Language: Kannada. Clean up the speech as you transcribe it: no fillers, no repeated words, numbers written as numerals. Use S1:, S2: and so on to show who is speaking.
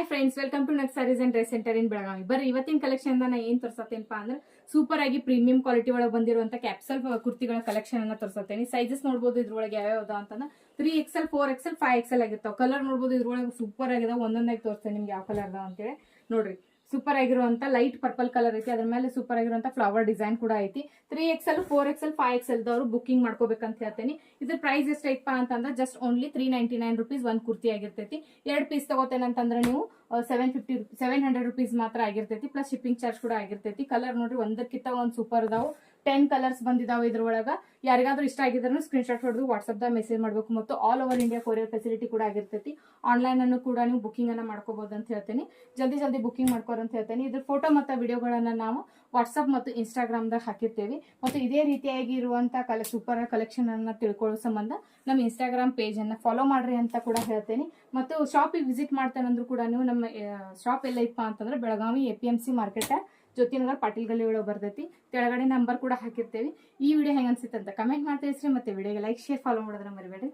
S1: Friends, welcome to next sarees and dress centre in Belagavi. ಬರ್ರಿ ಇವತ್ತಿನ ಕಲೆಕ್ಷನ್ ನಾನು ಏನ್ ತೋರಿಸತ್ತೇನಪ್ಪ ಅಂದ್ರೆ ಸೂಪರ್ ಆಗಿ ಪ್ರೀಮಿಯಂ ಕ್ವಾಲಿಟಿ ಒಳಗೆ ಬಂದಿರುವಂತ ಕ್ಯಾಪ್ಸಲ್ ಕುರ್ತಿಗಳ ಕಲೆಕ್ಷನ್ ಅನ್ನ ತೋರಿಸತ್ತೇನೆ. ಸೈಜಸ್ ನೋಡಬಹುದು ಇದ್ರೊಳಗೆ ಯಾವ್ಯಾವ ಅಂತಂದ್ರೆ 3XL 4XL 5XL ಆಗಿರ್ತಾವ. ಕಲರ್ ನೋಡಬಹುದು ಇದ್ರೊಳಗೆ ಸೂಪರ್ ಆಗಿದೆ. ಒಂದೊಂದಾಗಿ ತೋರಿಸ್ತೇನೆ ನಿಮ್ಗೆ ಯಾವ ಕಲರ್ ಅದಾವ ಅಂತೇಳಿ. ನೋಡ್ರಿ, ಸೂಪರ್ ಆಗಿರುವಂತ ಲೈಟ್ ಪರ್ಪಲ್ ಕಲರ್ ಐತಿ. ಅದ್ರ ಮೇಲೆ ಸೂಪರ್ ಆಗಿರುವಂತ ಫ್ಲವರ್ ಡಿಸೈನ್ ಕೂಡ ಐತಿ. 3XL 4XL 5XL ದವರು ಬುಕಿಂಗ್ ಮಾಡ್ಕೋಬೇಕಂತ ಹೇಳ್ತೇನೆ. ಇದ್ರ ಪ್ರೈಸ್ ಎಷ್ಟೈತಪ್ಪ ಅಂತಂದ್ರೆ ಜಸ್ಟ್ ಓನ್ಲಿ 399 ರುಪೀಸ್ ಒಂದ್ ಕುರ್ತಿ ಆಗಿರ್ತೈತಿ. 2 ಪೀಸ್ ತಗೋತೇನಂತಂದ್ರೆ ನೀವು 700 ರುಪೀಸ್ ಮಾತ್ರ ಆಗಿರ್ತೈತಿ. ಪ್ಲಸ್ ಶಿಪ್ಪಿಂಗ್ ಚಾರ್ಜ್ ಕೂಡ ಆಗಿರ್ತೈತಿ. ಕಲರ್ ನೋಡ್ರಿ, ಒಂದಕ್ಕಿಂತ ಒಂದ್ ಸೂಪರ್ ಇದಾವು. 10 ಕಲರ್ಸ್ ಬಂದಿದಾವೆ ಇದ್ರೊಳಗ. ಯಾರಿಗಾದ್ರೂ ಇಷ್ಟ ಆಗಿದ್ರು ಸ್ಕ್ರೀನ್ ಶಾಟ್ ಹೊಡೆದು ವಾಟ್ಸ್ಆಪ್ ದಾಗ ಮೆಸೇಜ್ ಮಾಡಬೇಕು. ಮತ್ತು all over India courier facility ಕೂಡ ಆಗಿರ್ತೈತಿ. ಆನ್ಲೈನ್ ಅನ್ನು ಕೂಡ ನೀವು ಬುಕಿಂಗ್ ಅನ್ನ ಮಾಡ್ಕೋಬಹುದು ಅಂತ ಹೇಳ್ತೇನೆ. ಜಲ್ದಿ ಬುಕಿಂಗ್ ಮಾಡ್ಕೋರ ಅಂತ ಹೇಳ್ತೇನೆ. ಇದ್ರ ಫೋಟೋ ಮತ್ತು ವಿಡಿಯೋಗಳನ್ನ ನಾವು ವಾಟ್ಸ್ಆಪ್ ಮತ್ತು ಇನ್ಸ್ಟಾಗ್ರಾಮ್ ದಾಗ ಹಾಕಿರ್ತೇವೆ. ಮತ್ತು ಇದೇ ರೀತಿಯಾಗಿ ಇರುವಂತಹ ಸೂಪರ್ ಕಲೆಕ್ಷನ್ ಅನ್ನ ತಿಳ್ಕೊಳ್ಳೋ ಸಂಬಂಧ ನಮ್ಮ ಇನ್ಸ್ಟಾಗ್ರಾಮ್ ಪೇಜ್ ಅನ್ನ ಫಾಲೋ ಮಾಡ್ರಿ ಅಂತ ಕೂಡ ಹೇಳ್ತೇನೆ. ಮತ್ತು ಶಾಪಿಗೆ ವಿಸಿಟ್ ಮಾಡ್ತೇನಂದ್ರೂ ಕೂಡ ನೀವು ನಮ್ಮ ಶಾಪ್ ಎಲ್ಲ ಇಪ್ಪ ಅಂತಂದ್ರೆ ಬೆಳಗಾವಿ APMC ಮಾರ್ಕೆಟ್ ಜ್ಯೋತಿನಗರ್ ಪಾಟೀಲ್ ಗಲ್ಲಿ ಒಳಗೆ ಬರ್ತೈತಿ. ಕೆಳಗಡೆ ನಂಬರ್ ಕೂಡ ಹಾಕಿರ್ತೇವೆ. ಈ ವಿಡಿಯೋ ಹೆಂಗ ಅನ್ಸಿತ್ತು ಅಂತ ಕಮೆಂಟ್ ಮಾಡ್ತಾ ಇಸ್ರಿ. ಮತ್ತೆ ವಿಡಿಯೋಗೆ ಲೈಕ್, ಶೇರ್, ಫಾಲೋ ಮಾಡೋದನ್ನ ಮರಿಬೇಡಿ.